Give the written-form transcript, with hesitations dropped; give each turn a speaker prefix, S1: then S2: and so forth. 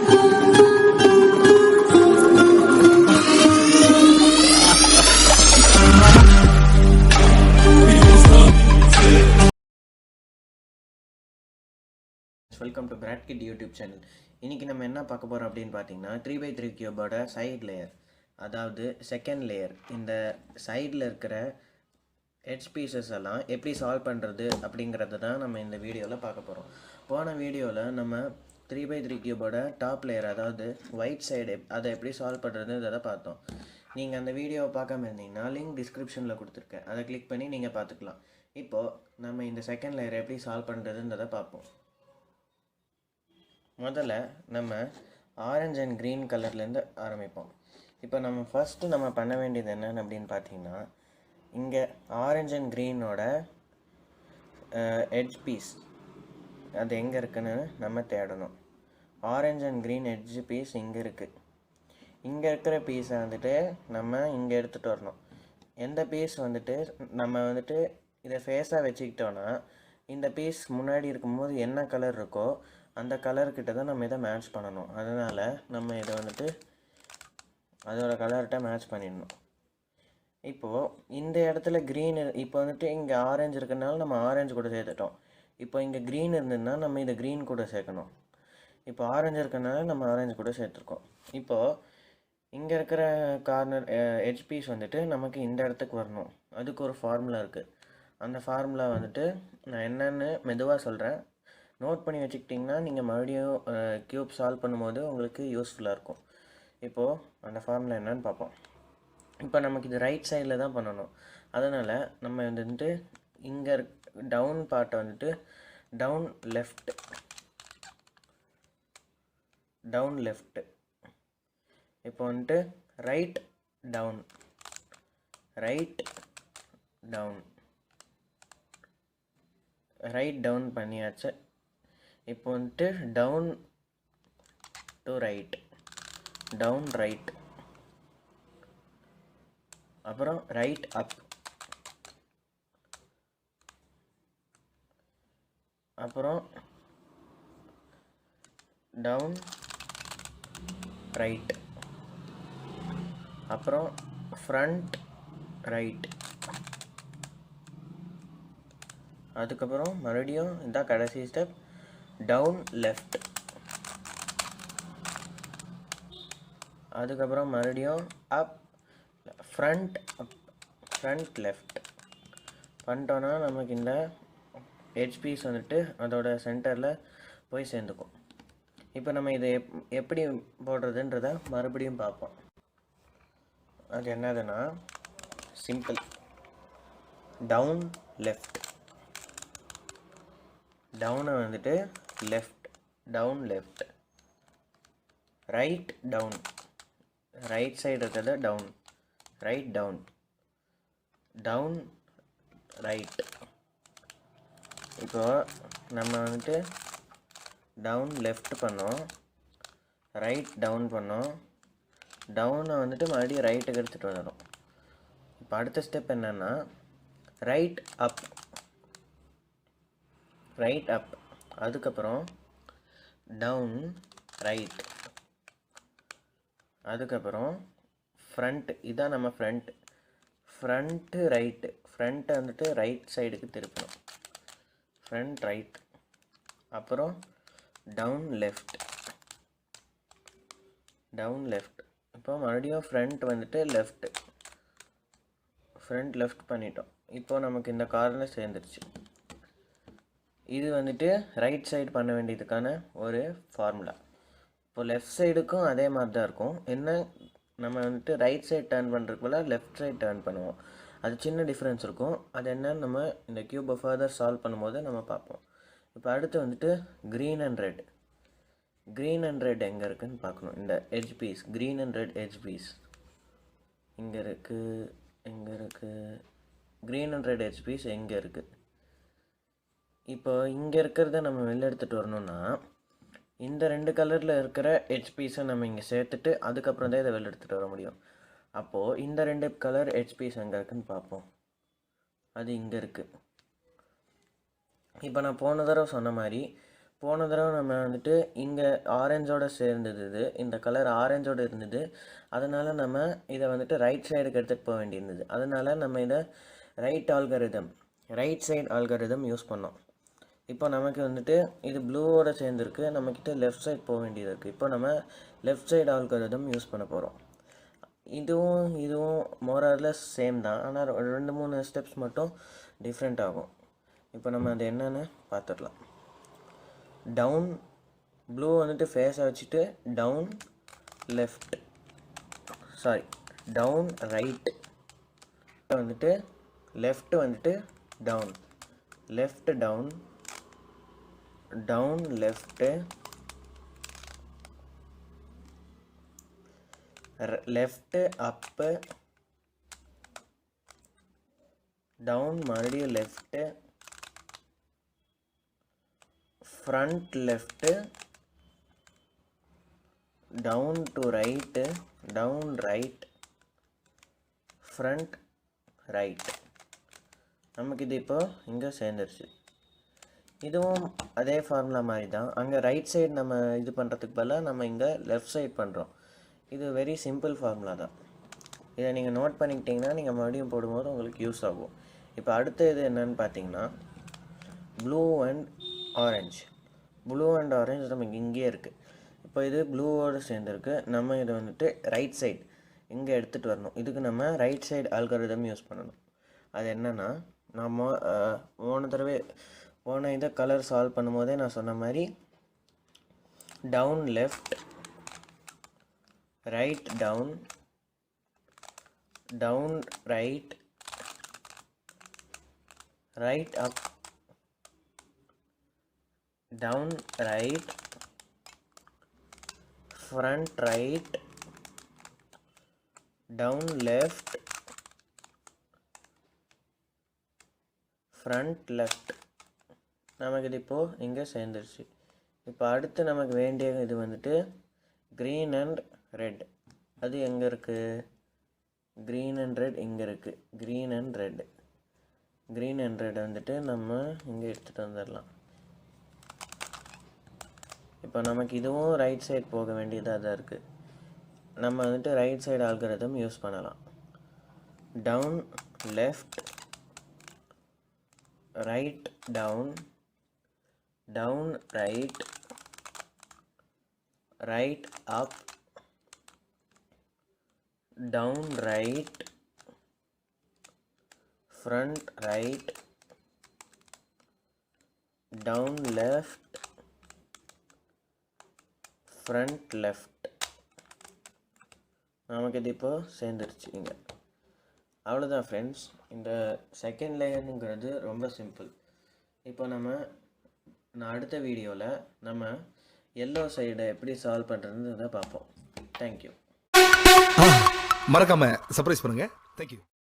S1: Welcome to BRAT KID YouTube channel. இன்றைக்கி நம்ம என்ன பார்க்க போகிறோம் அப்படின்னு பார்த்தீங்கன்னா 3x3 கியூபோட சைட் லேயர், அதாவது செகண்ட் லேயர். இந்த சைடில் இருக்கிற எட்ஜ் பீசஸ் எல்லாம் எப்படி சால்வ் பண்ணுறது அப்படிங்கிறது தான் நம்ம இந்த வீடியோவில் பார்க்க போகிறோம். போன வீடியோவில் நம்ம 3x3 கியூபோட டாப் லேயர், அதாவது ஒயிட் சைடு, அதை எப்படி சால்வ் பண்ணுறதுன்றதை பார்த்தோம். நீங்கள் அந்த வீடியோவை பார்க்காம இருந்தீங்கன்னா லிங்க் டிஸ்கிரிப்ஷனில் கொடுத்துருக்கேன், அதை கிளிக் பண்ணி நீங்கள் பார்த்துக்கலாம். இப்போது நம்ம இந்த செகண்ட் லேயர் எப்படி சால்வ் பண்ணுறதுன்றதை பார்ப்போம். முதல்ல நம்ம ஆரஞ்சு அண்ட் க்ரீன் கலர்லேருந்து ஆரம்பிப்போம். இப்போ நம்ம ஃபஸ்ட்டு நம்ம பண்ண வேண்டியது என்னென்னு அப்படின்னு பார்த்தீங்கன்னா, இங்கே ஆரஞ்சு அண்ட் க்ரீனோட எட்ஜ் பீஸ் அது எங்கே இருக்குன்னு நம்ம தேடணும். Orange and green edge piece இங்கே இருக்குது. இங்கே இருக்கிற பீஸை வந்துட்டு நம்ம இங்கே எடுத்துகிட்டு வரணும். எந்த பீஸ் வந்துட்டு நம்ம வந்துட்டு இதை ஃபேஸாக வச்சுக்கிட்டோன்னா, இந்த பீஸ் முன்னாடி இருக்கும்போது என்ன கலர் இருக்கோ அந்த கலர்கிட்ட தான் நம்ம இதை மேட்ச் பண்ணணும். அதனால் நம்ம இதை வந்துட்டு அதோட கலர்கிட்ட மேட்ச் பண்ணிடணும். இப்போது இந்த இடத்துல க்ரீன், இப்போ வந்துட்டு இங்கே ஆரஞ்சு இருக்கிறதுனால நம்ம ஆரஞ்சு கூட சேர்த்துட்டோம். இப்போ இங்கே க்ரீன் இருந்ததுன்னா நம்ம இதை க்ரீன் கூட சேர்க்கணும். இப்போ ஆரஞ்சு இருக்கிறதுனால நம்ம ஆரஞ்சு கூட சேர்த்துருக்கோம். இப்போது இங்கே இருக்கிற கார்னர் எட்ஜ் பீஸ் வந்துட்டு நமக்கு இந்த இடத்துக்கு வரணும். அதுக்கு ஒரு ஃபார்முலா இருக்குது. அந்த ஃபார்முலா வந்துட்டு நான் என்னென்னு மெதுவாக சொல்கிறேன், நோட் பண்ணி வச்சுக்கிட்டிங்கன்னா நீங்கள் மறுபடியும் க்யூப் சால்வ் பண்ணும்போது உங்களுக்கு யூஸ்ஃபுல்லாக இருக்கும். இப்போது அந்த ஃபார்முலா என்னன்னு பார்ப்போம். இப்போ நமக்கு இது ரைட் சைடில் தான் பண்ணணும். அதனால் நம்ம வந்துட்டு இங்கே டவுன் பார்ட்டை வந்துட்டு டவுன் லெஃப்ட், இப்போ வந்துட்டு ரைட் டவுன் பண்ணியாச்சு. இப்போ வந்துட்டு டவுன் ரைட், அப்புறம் ரைட் அப், அப்புறம் டவுன் ரைட், அப்புறம் ஃப்ரண்ட் ரைட், அதுக்கப்புறம் மறுபடியும் இதான் கடைசி ஸ்டெப், டவுன் லெஃப்ட், அதுக்கப்புறம் மறுபடியும் அப், ஃப்ரண்ட் லெஃப்ட் பண்ணிட்டோன்னா நமக்கு இந்த எட்ஜ் பீஸ் வந்துட்டு அதோட சென்டரில் போய் சேர்ந்துக்கும். இப்போ நம்ம இதை எப்படி போடுறதுன்றதை மறுபடியும் பார்ப்போம். அது என்னதுன்னா சிம்பிள், டவுன் லெஃப்ட், டவுனை வந்துட்டு டவுன் லெஃப்ட், ரைட் சைடு இருக்கிறத டவுன் ரைட். இப்போ நம்ம வந்துட்டு டவுன் லெஃப்ட் பண்ணோம், ரைட் டவுன் பண்ணோம், டவுனை வந்துட்டு மறுபடியும் ரைட்டுக்கு எடுத்துகிட்டு வந்துடும். இப்போ அடுத்த ஸ்டெப் என்னென்னா ரைட் அப், அதுக்கப்புறம் டவுன் ரைட், அதுக்கப்புறம் ஃப்ரண்ட், இதான் நம்ம ஃப்ரண்ட்டு ரைட்டு, ஃப்ரண்ட்டை வந்துட்டு ரைட் சைடுக்கு திருப்பணும், ஃப்ரண்ட் ரைட், அப்புறம் டவுன் லெஃப்ட். இப்போ மறுபடியும் ஃப்ரண்ட் வந்துட்டு லெஃப்ட் பண்ணிட்டோம். இப்போ நமக்கு இந்த கார்னர் சேர்ந்துருச்சு. இது வந்துட்டு ரைட் சைடு பண்ண வேண்டியதுக்கான ஒரு ஃபார்முலா. இப்போ லெஃப்ட் சைடுக்கும் அதே மாதிரி தான் இருக்கும். என்ன, நம்ம வந்துட்டு ரைட் சைடு டர்ன் பண்ணுறதுக்குள்ள லெஃப்ட் சைடு டர்ன் பண்ணுவோம். அது சின்ன டிஃப்ரென்ஸ் இருக்கும். அது என்னன்னு நம்ம இந்த க்யூபை ஃபர்தர் சால்வ் பண்ணும்போது நம்ம பார்ப்போம். இப்போ அடுத்து வந்துட்டு க்ரீன் அண்ட் ரெட் எங்கே இருக்குதுன்னு பார்க்கணும். இந்த edge piece, green and red edge piece இங்கே இருக்குது. Green and red edge piece எங்கே இருக்குது? இப்போ இங்கே இருக்கிறத நம்ம வெளில எடுத்துகிட்டு வரணும்னா இந்த ரெண்டு கலரில் இருக்கிற எட்ஜ் பீஸை நம்ம இங்கே சேர்த்துட்டு அதுக்கப்புறம் தான் இதை வெளில எடுத்துகிட்டு வர முடியும். அப்போது இந்த ரெண்டு கலர் எட்ஜ் பீஸ் எங்கே இருக்குதுன்னு பார்ப்போம். அது இங்கே இருக்குது. இப்போ நான் போன தடவை சொன்ன மாதிரி போன தடவை நம்ம வந்துட்டு இங்கே ஆரஞ்சோட சேர்ந்தது இது, இந்த கலர் ஆரஞ்சோட இருந்தது. அதனால் நம்ம இதை வந்துட்டு ரைட் சைடுக்கு எடுத்துகிட்டு போக வேண்டியிருந்தது. அதனால் நம்ம இதை ரைட் சைடு ஆல்கரிதம் யூஸ் பண்ணோம். இப்போ நமக்கு வந்துட்டு இது ப்ளூவோட சேர்ந்துருக்கு, நம்மக்கிட்ட லெஃப்ட் சைடு போக வேண்டியது இருக்குது. இப்போ நம்ம லெஃப்ட் சைடு ஆல்கரிதம் யூஸ் பண்ண போகிறோம். இதுவும் மோரார்லெஸ் சேம் தான், ஆனால் 2-3 ஸ்டெப்ஸ் மட்டும் டிஃப்ரெண்ட் ஆகும். இப்போ நம்ம அது என்னென்னு பார்த்துடலாம். டவுன் ப்ளூ வந்துட்டு ஃபேஸை வச்சுட்டு டவுன் ரைட் வந்துட்டு லெஃப்ட் வந்துட்டு down left left up down மறுபடியும் left front left down to right down right front right. நமக்கு இது இப்போ இங்கே சேர்ந்துருச்சு. இதுவும் அதே ஃபார்முலா மாதிரி தான். அங்கே ரைட் சைடு நம்ம இது பண்ணுறதுக்கு பதிலாக நம்ம இங்கே லெஃப்ட் சைடு பண்ணுறோம். இது வெரி சிம்பிள் ஃபார்முலா தான். இதை நீங்கள் நோட் பண்ணிக்கிட்டிங்கன்னா நீங்கள் மறுபடியும் போடும்போது உங்களுக்கு யூஸ் ஆகும். இப்போ அடுத்த இது என்னன்னு பார்த்தீங்கன்னா ப்ளூ அண்ட் ஆரஞ்சு நமக்கு இங்கேயே இருக்குது. இப்போ இது ப்ளூவோடு சேர்ந்துருக்கு. நம்ம இதை வந்துட்டு ரைட் சைடு இங்கே எடுத்துகிட்டு வரணும். இதுக்கு நம்ம ரைட் சைடு ஆல்கரிதம் யூஸ் பண்ணணும். அது என்னென்னா, நம்ம போன இதை கலர் சால்வ் பண்ணும்போதே நான் சொன்ன மாதிரி down left right down right up down right front right down left front left. நமக்கு இது இப்போது இங்கே சேர்ந்துருச்சு. இப்போ அடுத்து நமக்கு வேண்டிய இது வந்துட்டு க்ரீன் அண்ட் ரெட். அது எங்கே இருக்குது? க்ரீன் அண்ட் ரெட் இங்கே இருக்குது. க்ரீன் அண்ட் ரெட் வந்துட்டு நம்ம இங்கே எடுத்துகிட்டு வந்துடலாம். இப்போ நமக்கு இதுவும் ரைட் சைடு போக வேண்டியதாக தான் இருக்குது. நம்ம வந்துட்டு ரைட் சைடு ஆல்கரிதம் யூஸ் பண்ணலாம். Down left right down right up down right front right down left front left. நமக்கு இது இப்போ சேர்ந்துருச்சு இங்கே. அவ்வளோதான் ஃப்ரெண்ட்ஸ். இந்த செகண்ட் லேயருங்கிறது ரொம்ப சிம்பிள். இப்போ நான் அடுத்த வீடியோவில் நம்ம எல்லோ சைடை எப்படி சால்வ் பண்ணுறதுன்னு பார்ப்போம். தேங்க்யூ.
S2: மறக்காம சர்ப்ரைஸ் பண்ணுங்க. தேங்க்யூ.